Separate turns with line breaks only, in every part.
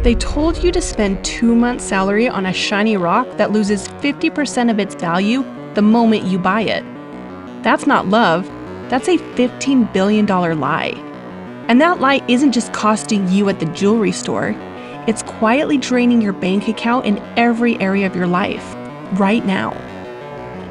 They told you to spend 2 months' salary on a shiny rock that loses 50% of its value the moment you buy it. That's not love, that's a $15 billion lie. And that lie isn't just costing you at the jewelry store, it's quietly draining your bank account in every area of your life, right now.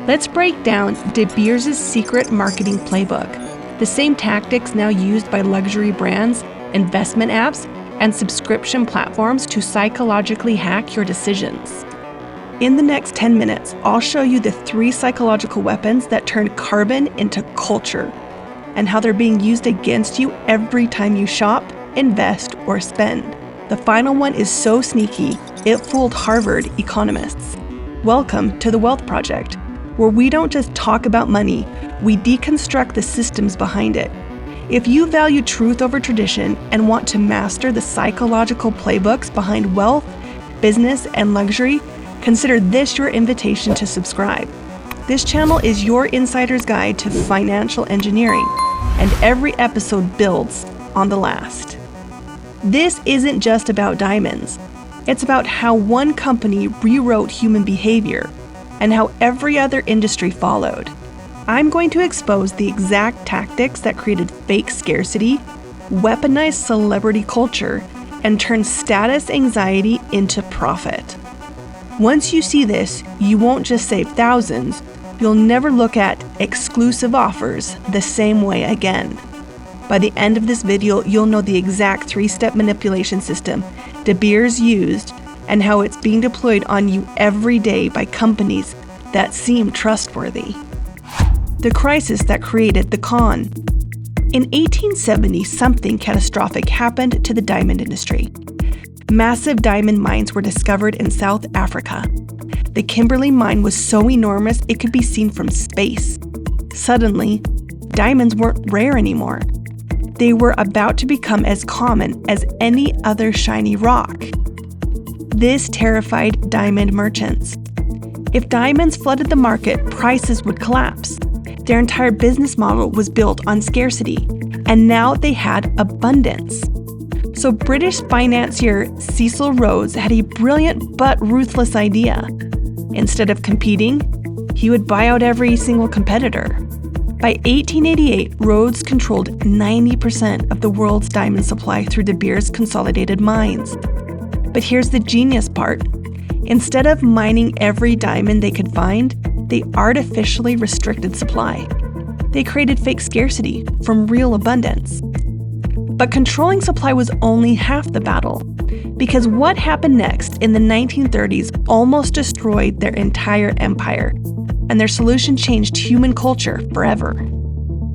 Let's break down De Beers' secret marketing playbook, the same tactics now used by luxury brands, investment apps, and subscription platforms to psychologically hack your decisions. In the next 10 minutes, I'll show you the 3 psychological weapons that turn carbon into culture, and how they're being used against you every time you shop, invest, or spend. The final one is so sneaky, it fooled Harvard economists. Welcome to The Wealth Project, where we don't just talk about money, we deconstruct the systems behind it. If you value truth over tradition and want to master the psychological playbooks behind wealth, business, and luxury, consider this your invitation to subscribe. This channel is your insider's guide to financial engineering, and every episode builds on the last. This isn't just about diamonds. It's about how one company rewrote human behavior and how every other industry followed. I'm going to expose the exact tactics that created fake scarcity, weaponized celebrity culture, and turned status anxiety into profit. Once you see this, you won't just save thousands, you'll never look at exclusive offers the same way again. By the end of this video, you'll know the exact 3-step manipulation system De Beers used and how it's being deployed on you every day by companies that seem trustworthy. The crisis that created the con. In 1870, something catastrophic happened to the diamond industry. Massive diamond mines were discovered in South Africa. The Kimberley mine was so enormous it could be seen from space. Suddenly, diamonds weren't rare anymore. They were about to become as common as any other shiny rock. This terrified diamond merchants. If diamonds flooded the market, prices would collapse. Their entire business model was built on scarcity, and now they had abundance. So British financier Cecil Rhodes had a brilliant but ruthless idea. Instead of competing, he would buy out every single competitor. By 1888, Rhodes controlled 90% of the world's diamond supply through De Beers' consolidated mines. But here's the genius part. Instead of mining every diamond they could find, they artificially restricted supply. They created fake scarcity from real abundance. But controlling supply was only half the battle, because what happened next in the 1930s almost destroyed their entire empire, and their solution changed human culture forever.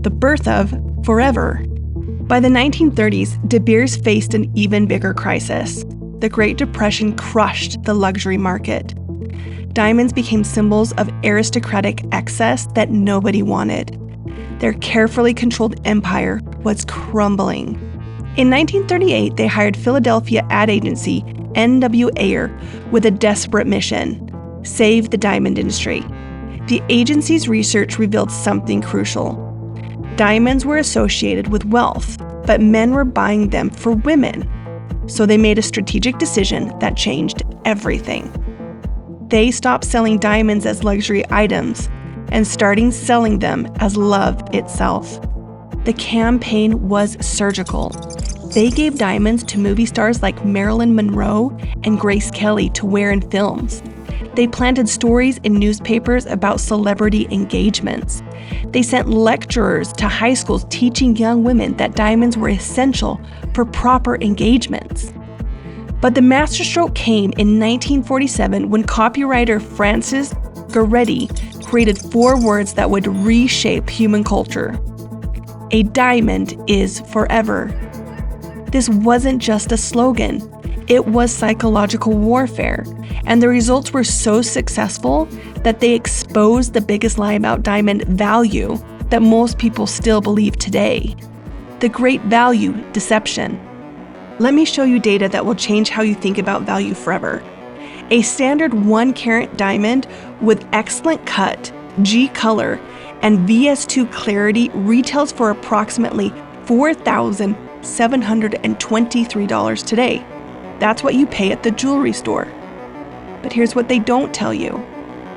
The birth of forever. By the 1930s, De Beers faced an even bigger crisis. The Great Depression crushed the luxury market. Diamonds became symbols of aristocratic excess that nobody wanted. Their carefully controlled empire was crumbling. In 1938, they hired Philadelphia ad agency N.W. Ayer with a desperate mission: save the diamond industry. The agency's research revealed something crucial. Diamonds were associated with wealth, but men were buying them for women. So they made a strategic decision that changed everything. They stopped selling diamonds as luxury items and starting selling them as love itself. The campaign was surgical. They gave diamonds to movie stars like Marilyn Monroe and Grace Kelly to wear in films. They planted stories in newspapers about celebrity engagements. They sent lecturers to high schools teaching young women that diamonds were essential for proper engagements. But the masterstroke came in 1947 when copywriter Francis Goretti created 4 words that would reshape human culture. A diamond is forever. This wasn't just a slogan, it was psychological warfare, and the results were so successful that they exposed the biggest lie about diamond value that most people still believe today: the great value deception. Let me show you data that will change how you think about value forever. A standard 1-carat diamond with excellent cut, G color, and VS2 clarity retails for approximately $4,723 today. That's what you pay at the jewelry store. But here's what they don't tell you.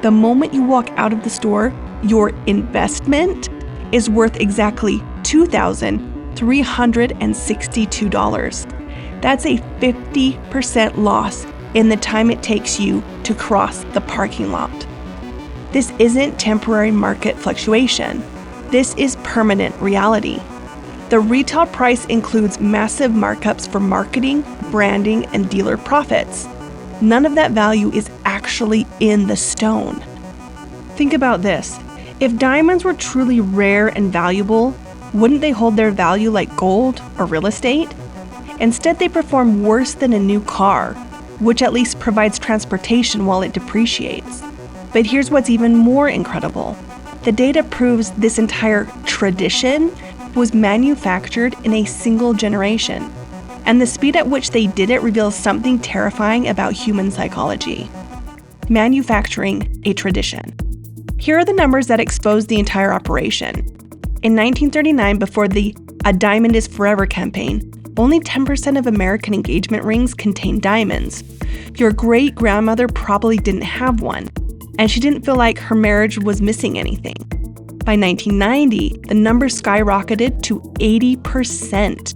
The moment you walk out of the store, your investment is worth exactly $2,362. That's a 50% loss in the time it takes you to cross the parking lot. This isn't temporary market fluctuation. This is permanent reality. The retail price includes massive markups for marketing, branding, and dealer profits. None of that value is actually in the stone. Think about this. If diamonds were truly rare and valuable, wouldn't they hold their value like gold or real estate? Instead, they perform worse than a new car, which at least provides transportation while it depreciates. But here's what's even more incredible. The data proves this entire tradition was manufactured in a single generation, and the speed at which they did it reveals something terrifying about human psychology. Manufacturing a tradition. Here are the numbers that expose the entire operation. In 1939, before the "A Diamond is Forever" campaign, only 10% of American engagement rings contained diamonds. Your great-grandmother probably didn't have one, and she didn't feel like her marriage was missing anything. By 1990, the number skyrocketed to 80%.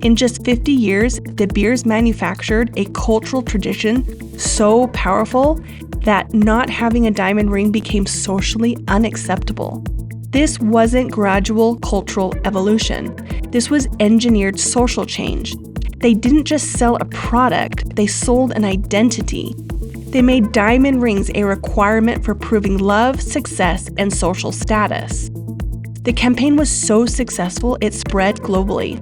In just 50 years, De Beers manufactured a cultural tradition so powerful that not having a diamond ring became socially unacceptable. This wasn't gradual cultural evolution. This was engineered social change. They didn't just sell a product, they sold an identity. They made diamond rings a requirement for proving love, success, and social status. The campaign was so successful, it spread globally.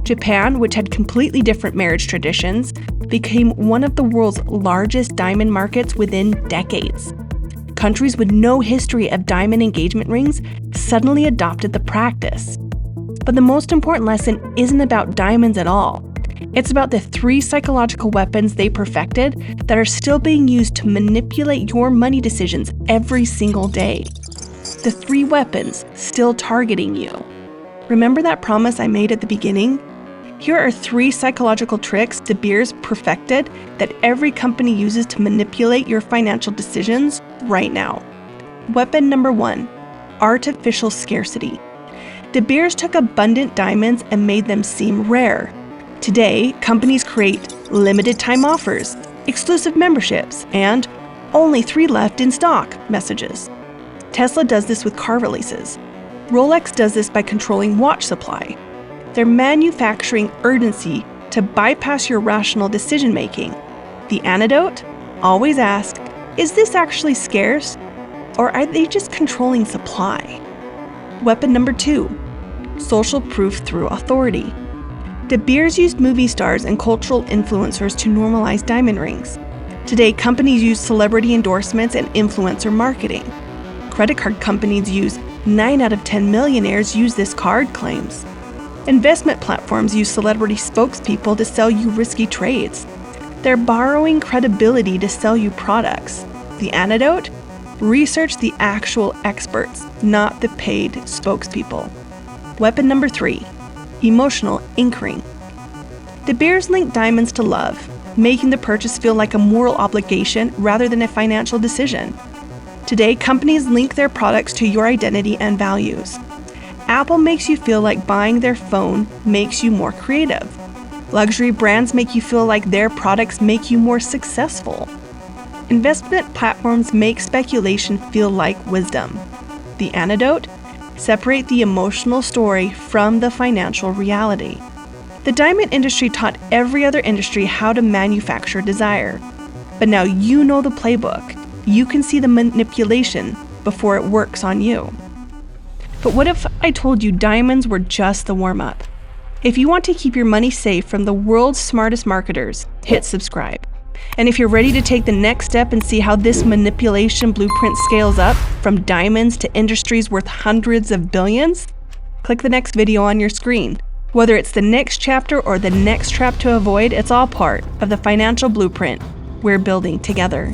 Japan, which had completely different marriage traditions, became one of the world's largest diamond markets within decades. Countries with no history of diamond engagement rings suddenly adopted the practice. But the most important lesson isn't about diamonds at all. It's about the 3 psychological weapons they perfected that are still being used to manipulate your money decisions every single day. The 3 weapons still targeting you. Remember that promise I made at the beginning? Here are 3 psychological tricks De Beers perfected that every company uses to manipulate your financial decisions right now. Weapon number 1, artificial scarcity. De Beers took abundant diamonds and made them seem rare. Today, companies create limited time offers, exclusive memberships, and only 3 left in stock messages. Tesla does this with car releases. Rolex does this by controlling watch supply. They're manufacturing urgency to bypass your rational decision making. The antidote? Always ask, is this actually scarce? Or are they just controlling supply? Weapon number 2, social proof through authority. De Beers used movie stars and cultural influencers to normalize diamond rings. Today, companies use celebrity endorsements and influencer marketing. Credit card companies use 9 out of 10 millionaires use this card claims. Investment platforms use celebrity spokespeople to sell you risky trades. They're borrowing credibility to sell you products. The antidote? Research the actual experts, not the paid spokespeople. Weapon number 3, emotional anchoring. De Beers linked diamonds to love, making the purchase feel like a moral obligation rather than a financial decision. Today, companies link their products to your identity and values. Apple makes you feel like buying their phone makes you more creative. Luxury brands make you feel like their products make you more successful. Investment platforms make speculation feel like wisdom. The antidote? Separate the emotional story from the financial reality. The diamond industry taught every other industry how to manufacture desire. But now you know the playbook. You can see the manipulation before it works on you. But what if I told you diamonds were just the warm-up? If you want to keep your money safe from the world's smartest marketers, hit subscribe. And if you're ready to take the next step and see how this manipulation blueprint scales up from diamonds to industries worth hundreds of billions, click the next video on your screen. Whether it's the next chapter or the next trap to avoid, it's all part of the financial blueprint we're building together.